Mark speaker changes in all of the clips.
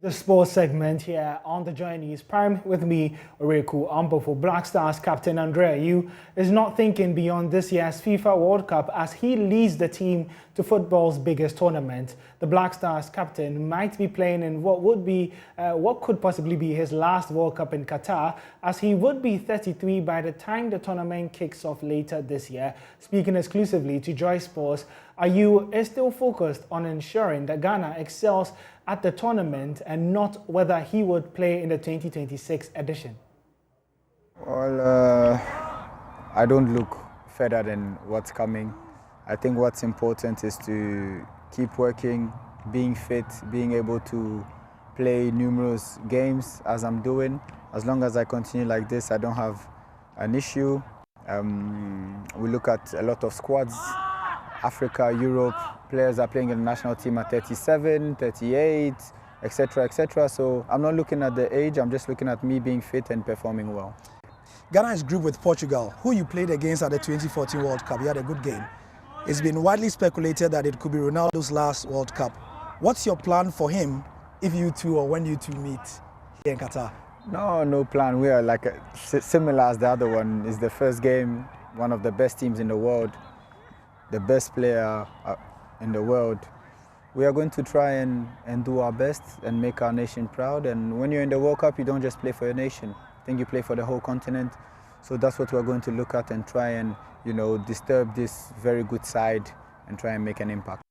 Speaker 1: The sports segment here on the journey is prime with me, Owuraku Ampofo. Black Stars captain Andre Ayew is not thinking beyond this year's FIFA World Cup as he leads the team to football's biggest tournament. The Black Stars captain might be playing in what could possibly be his last World Cup in Qatar, as he would be 33 by the time the tournament kicks off later this year. Speaking exclusively to Joy Sports, Ayew is still focused on ensuring that Ghana excels at the tournament and not whether he would play in the 2026 edition.
Speaker 2: Well, I don't look further than what's coming. I think what's important is to keep working, being fit, being able to play numerous games as I'm doing. As long as I continue like this, I don't have an issue. We look at a lot of squads, Africa, Europe, players are playing in the national team at 37, 38, etc., etc. So I'm not looking at the age, I'm just looking at me being fit and performing well.
Speaker 3: Ghana is grouped with Portugal, who you played against at the 2014 World Cup. You had a good game. It's been widely speculated that it could be Ronaldo's last World Cup. What's your plan for him if you two or when you two meet here in Qatar?
Speaker 2: No plan. We are like similar as the other one. It's the first game, one of the best teams in the world, the best player in the world. We are going to try and do our best and make our nation proud. And when you're in the World Cup, you don't just play for your nation. I think you play for the whole continent. So that's what we're going to look at and try and, disturb this very good side and try and make an impact.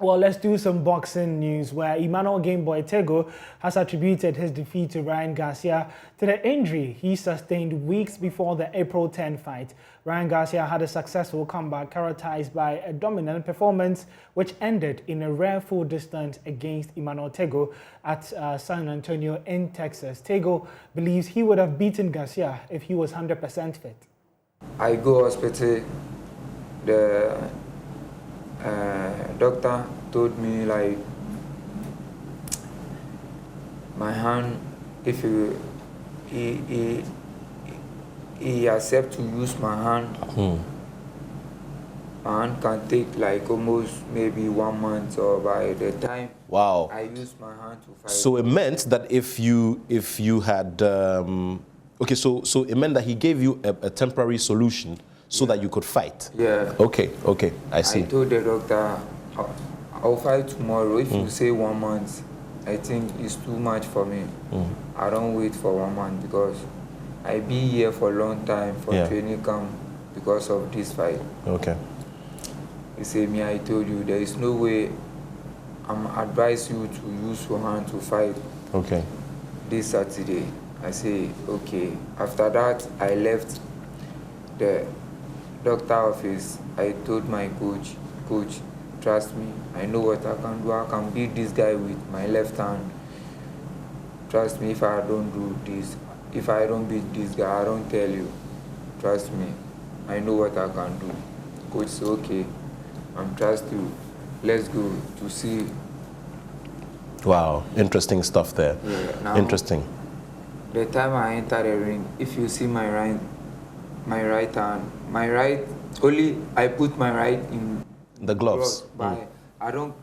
Speaker 1: Well, let's do some boxing news where Emmanuel Gameboy Tego has attributed his defeat to Ryan Garcia to the injury he sustained weeks before the April 10 fight. Ryan Garcia had a successful comeback characterized by a dominant performance which ended in a rare full distance against Emmanuel Tego at San Antonio in Texas. Tego believes he would have beaten Garcia if he was 100% fit.
Speaker 4: I go hospital, the doctor told me like my hand, if he accept to use my hand, my hand can take like almost maybe 1 month, or by the time I use my hand to fight.
Speaker 5: So it meant that if you had okay, so it meant that he gave you a temporary solution so that you could fight.
Speaker 4: Yeah.
Speaker 5: Okay, I see.
Speaker 4: I told the doctor, I'll fight tomorrow. If you say 1 month, I think it's too much for me. I don't wait for 1 month because I be here for a long time for training camp because of this fight.
Speaker 5: Okay.
Speaker 4: He said, me, I told you, there is no way I'm advise you to use your hand to fight.
Speaker 5: Okay.
Speaker 4: This Saturday. I say, okay. After that, I left the doctor office. I told my coach, trust me, I know what I can do. I can beat this guy with my left hand. Trust me, if I don't do this, if I don't beat this guy, I don't tell you. Trust me, I know what I can do. Coach said, okay, I'm trust you. Let's go to see.
Speaker 5: Wow, interesting stuff there.
Speaker 4: Yeah, now,
Speaker 5: interesting.
Speaker 4: The time I enter the ring, if you see my right hand, only I put my right in
Speaker 5: the gloves.
Speaker 4: But I don't,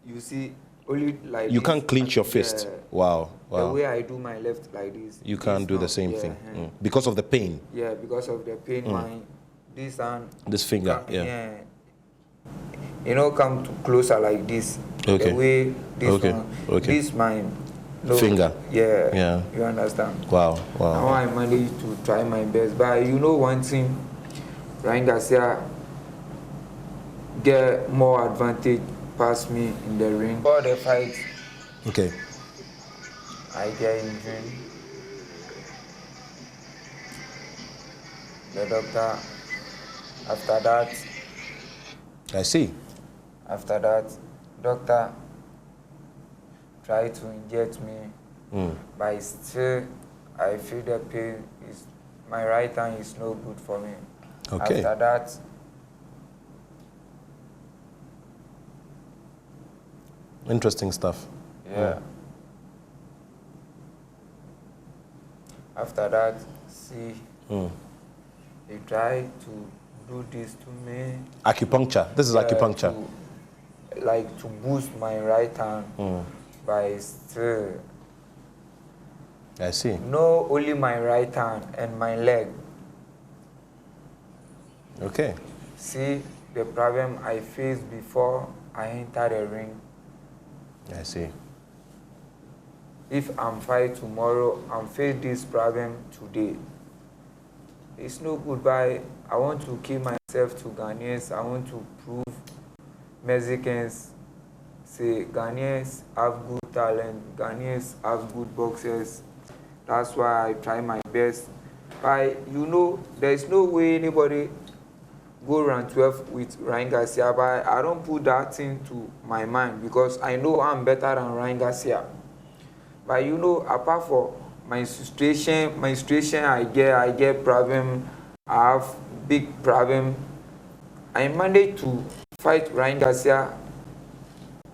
Speaker 4: you see, only like
Speaker 5: you
Speaker 4: this,
Speaker 5: can't clinch your fist. Wow.
Speaker 4: The way I do my left like this.
Speaker 5: You can't do the same thing. Because of the pain.
Speaker 4: Yeah, because of the pain, this hand.
Speaker 5: This finger,
Speaker 4: Come to closer like this.
Speaker 5: Okay.
Speaker 4: The way this one, this my
Speaker 5: finger.
Speaker 4: Yeah. You understand?
Speaker 5: Wow.
Speaker 4: Now I managed to try my best. But you know one thing, Ryan Garcia get more advantage past me in the ring. For the fight,
Speaker 5: okay,
Speaker 4: I get injured. The doctor, after that,
Speaker 5: I see.
Speaker 4: After that, doctor tried to inject me, but still I feel the pain. My right hand is no good for me.
Speaker 5: Okay.
Speaker 4: After that,
Speaker 5: interesting stuff.
Speaker 4: Yeah. After that, see, they tried to do this to me.
Speaker 5: Acupuncture. This is acupuncture.
Speaker 4: like to boost my right hand, but still.
Speaker 5: I see.
Speaker 4: No, only my right hand and my leg.
Speaker 5: Okay.
Speaker 4: See the problem I faced before I entered the ring.
Speaker 5: I see.
Speaker 4: If I'm fight tomorrow, I'm face this problem today. It's no good, but I want to keep myself to Ghanaians. I want to prove Mexicans say Ghanaians have good talent, Ghanaians have good boxers. That's why I try my best. But you know, there's no way anybody go round 12 with Ryan Garcia, but I don't put that thing to my mind because I know I'm better than Ryan Garcia. But you know, apart from my situation I get problem, I have big problem. I managed to fight Ryan Garcia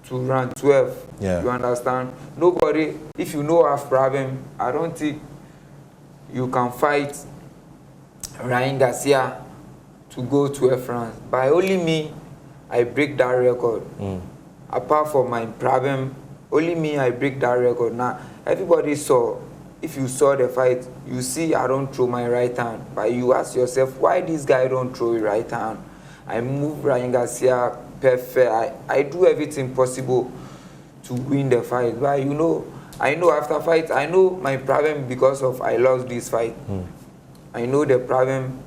Speaker 4: to round 12.
Speaker 5: Yeah.
Speaker 4: You understand? Nobody, if you know have problem, I don't think you can fight Ryan Garcia to go 12 rounds. By only me, I break that record. Apart from my problem, only me, I break that record. Now, everybody saw, if you saw the fight, you see I don't throw my right hand. But you ask yourself, why this guy don't throw his right hand? I move Ryan Garcia perfect. I do everything possible to win the fight. But you know, I know after fight, I know my problem because of I lost this fight. I know the problem,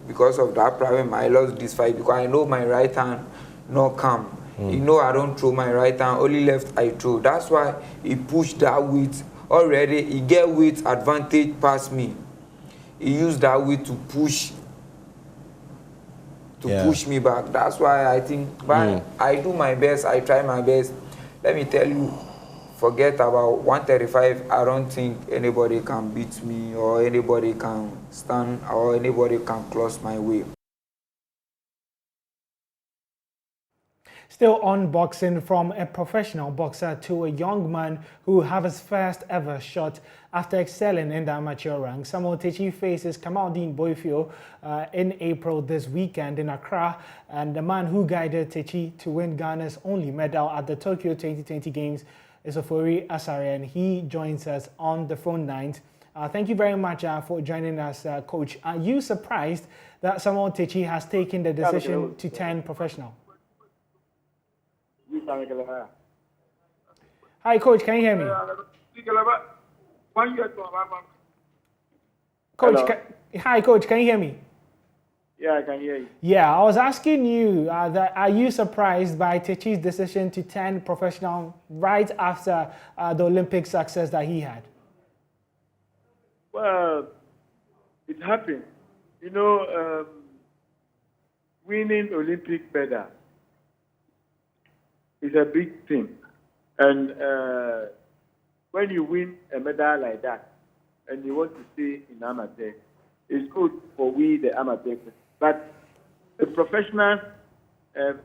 Speaker 4: because of that problem, I lost this fight because I know my right hand not come. You know I don't throw my right hand, only left I throw. That's why he pushed that weight. Already, he get weight advantage past me. He used that weight to push me back. That's why I think, but I do my best, I try my best. Let me tell you, forget about 135. I don't think anybody can beat me or anybody can stand or anybody can close my way.
Speaker 1: Still on boxing, from a professional boxer to a young man who have his first ever shot after excelling in the amateur ranks. Samuel Techi faces Kamaldeen Boyfio in April this weekend in Accra, and the man who guided Techi to win Ghana's only medal at the Tokyo 2020 Games is Ofori Asare, and he joins us on the phone line. Thank you very much for joining us, Coach. Are you surprised that Samuel Techi has taken the decision to turn professional? Hi, Coach. Can you hear me? Coach, hi, Coach. Can you hear me?
Speaker 6: Yeah, I can hear you.
Speaker 1: Yeah, I was asking you are you surprised by Techi's decision to turn professional right after the Olympic success that he had?
Speaker 6: Well, it happened. You know, winning Olympic medal is a big thing. And when you win a medal like that, and you want to stay in amateur, it's good for we, the amateurs. But the professional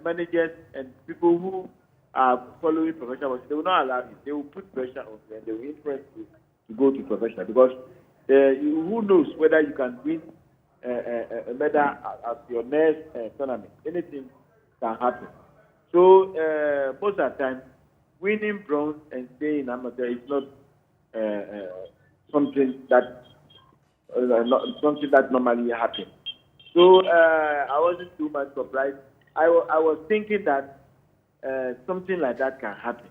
Speaker 6: managers and people who are following professional, they will not allow it. They will put pressure on them. They will influence you to go to professional because who knows whether you can win a medal at your next tournament. Anything can happen. So most of the time, winning bronze and staying amateur is not something that normally happens. So I wasn't too much surprised. I was thinking that something like that can happen,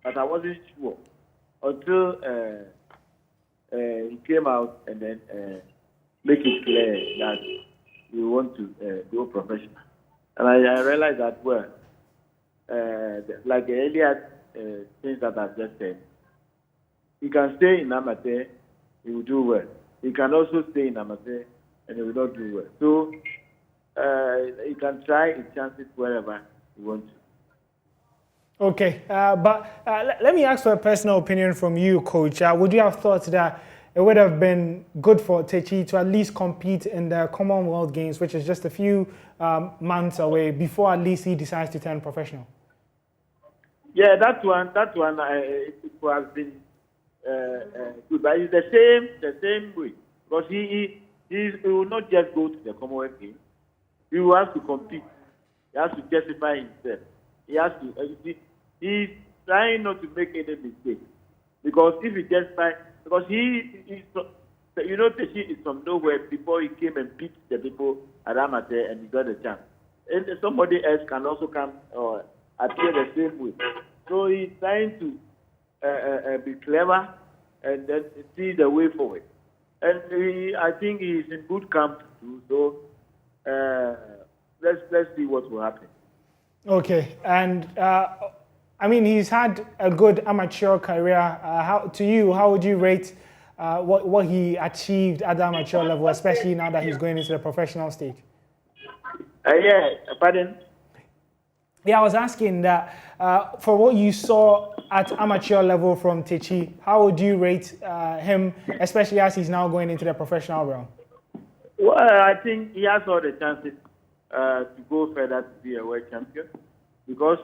Speaker 6: but I wasn't sure until he came out and then make it clear that we want to go professional. And I realized that, well, like the earlier things that I just said, he can stay in amateur, he will do well. He can also stay in amateur and he will not do well. So he can try his chances wherever he wants to.
Speaker 1: Okay, but let me ask for a personal opinion from you, Coach. Would you have thought that it would have been good for Techi to at least compete in the Commonwealth Games, which is just a few months away, before at least he decides to turn professional?
Speaker 6: Yeah, that one, it would have been good. But it's the same way, because he will not just go to the Commonwealth Games. He will have to compete. He has to justify himself. He has to. He's trying not to make any mistake, because if he just try, because Techi is from nowhere. Before he came and beat the people at Amateur and he got a chance. And somebody else can also come or appear the same way. So he's trying to be clever and then see the way forward. And I think he's in good camp too. So let's see what will happen.
Speaker 1: Okay, and I mean, he's had a good amateur career. How would you rate what he achieved at the amateur level, especially now that he's going into the professional stage?
Speaker 6: Yeah, pardon?
Speaker 1: Yeah, I was asking that for what you saw at amateur level from Techi, how would you rate him, especially as he's now going into the professional realm?
Speaker 6: Well, I think he has all the chances to go further to be a world champion, because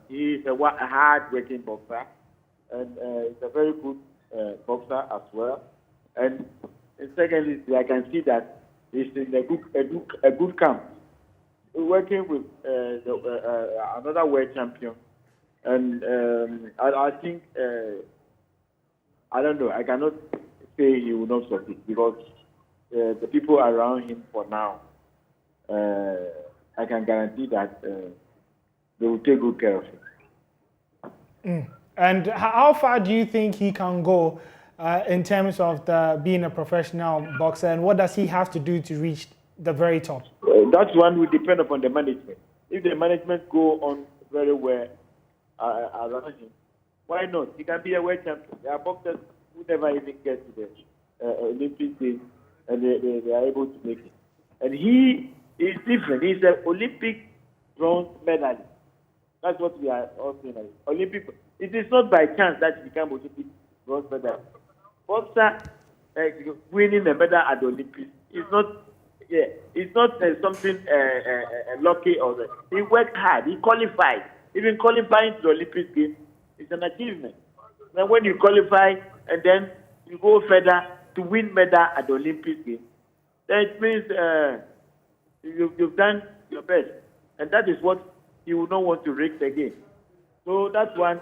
Speaker 6: he's a hard-working boxer, and he's a very good boxer as well. And secondly, I can see that he's in a good camp, working with another world champion. And I think, I don't know, I cannot say he will not succeed, because the people around him for now, I can guarantee that they will take good care of him.
Speaker 1: And how far do you think he can go in terms of being a professional boxer, and what does he have to do to reach the very top?
Speaker 6: That one will depend upon the management. If the management go on very well around him, why not? He can be a world champion. There are boxers who never even get to the Olympic Games, and they are able to make it. And he is different. He's an Olympic bronze medalist. That's what we are all saying. Olympic. It is not by chance that he became Olympic bronze medalist. Boxer winning a medal at the Olympics is not. Yeah, it's not something lucky or he worked hard. He qualified. Even qualifying to the Olympic Games is an achievement. Now, when you qualify and then you go further to win medal at the Olympic Games, then it means you've done your best, and that is what you will not want to risk again. So that's one.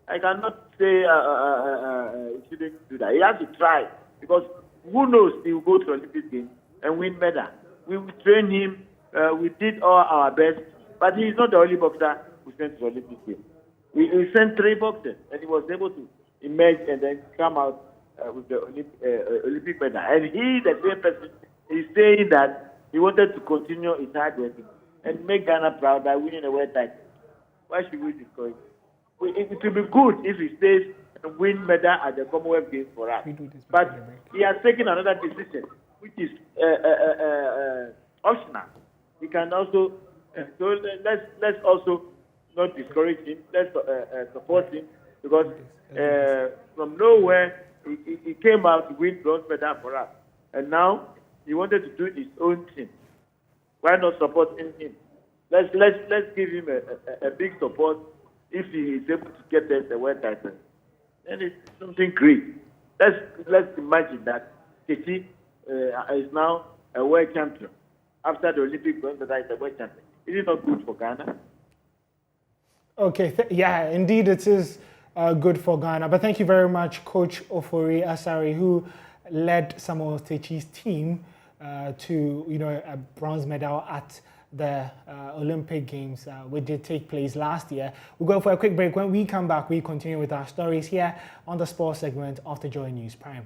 Speaker 6: I cannot say he shouldn't do that. He has to try, because who knows, he will go to the Olympic Games and win medal. We will train him. We did all our best, but he is not the only boxer who sent to the Olympic Games. We sent 3 boxers, and he was able to emerge and then come out with the Olympic medal. And he, the same person, is saying that he wanted to continue his hard work and make Ghana proud by winning a world title. Why should we discourage? It will be good if he stays and win medal at the Commonwealth Games for us. But he has taken another decision, which is optional. He can also, so let's also not discourage him. Let's support him, because from nowhere he came out to win bronze medal for us, and now he wanted to do his own thing. Why not support him? Let's give him a big support. If he is able to get us a world title, then it's something great. Let's imagine that Techi is now a world champion. After the Olympic bronze medal, is a world champion. Is it not good for Ghana?
Speaker 1: Okay, yeah, indeed it is good for Ghana. But thank you very much, Coach Ofori Asare, who led Samuel Techi's team to a bronze medal at the Olympic Games, which did take place last year. We'll go for a quick break. When we come back, we continue with our stories here on the sports segment of the Joy News Prime.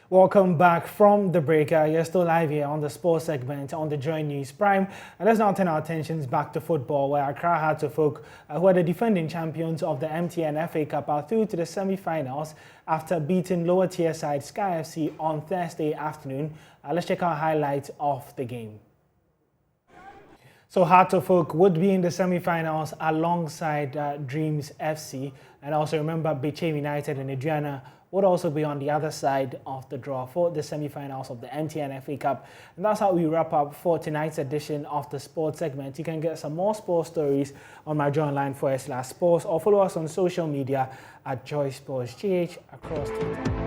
Speaker 1: Welcome back from the break. You're still live here on the sports segment on the Joy News Prime. And let's now turn our attentions back to football, where Accra Hearts of Oak, who are the defending champions of the MTN FA Cup, are through to the semi-finals after beating lower tier side Sky FC on Thursday afternoon. Let's check out highlights of the game. So Hearts of Oak would be in the semi-finals alongside Dreams FC. And also remember, Bechem United and Adriana would also be on the other side of the draw for the semi-finals of the MTN FA Cup. And that's how we wrap up for tonight's edition of the sports segment. You can get some more sports stories on myjoyonline.com/sports, or follow us on social media at JoySportsGH across Twitter.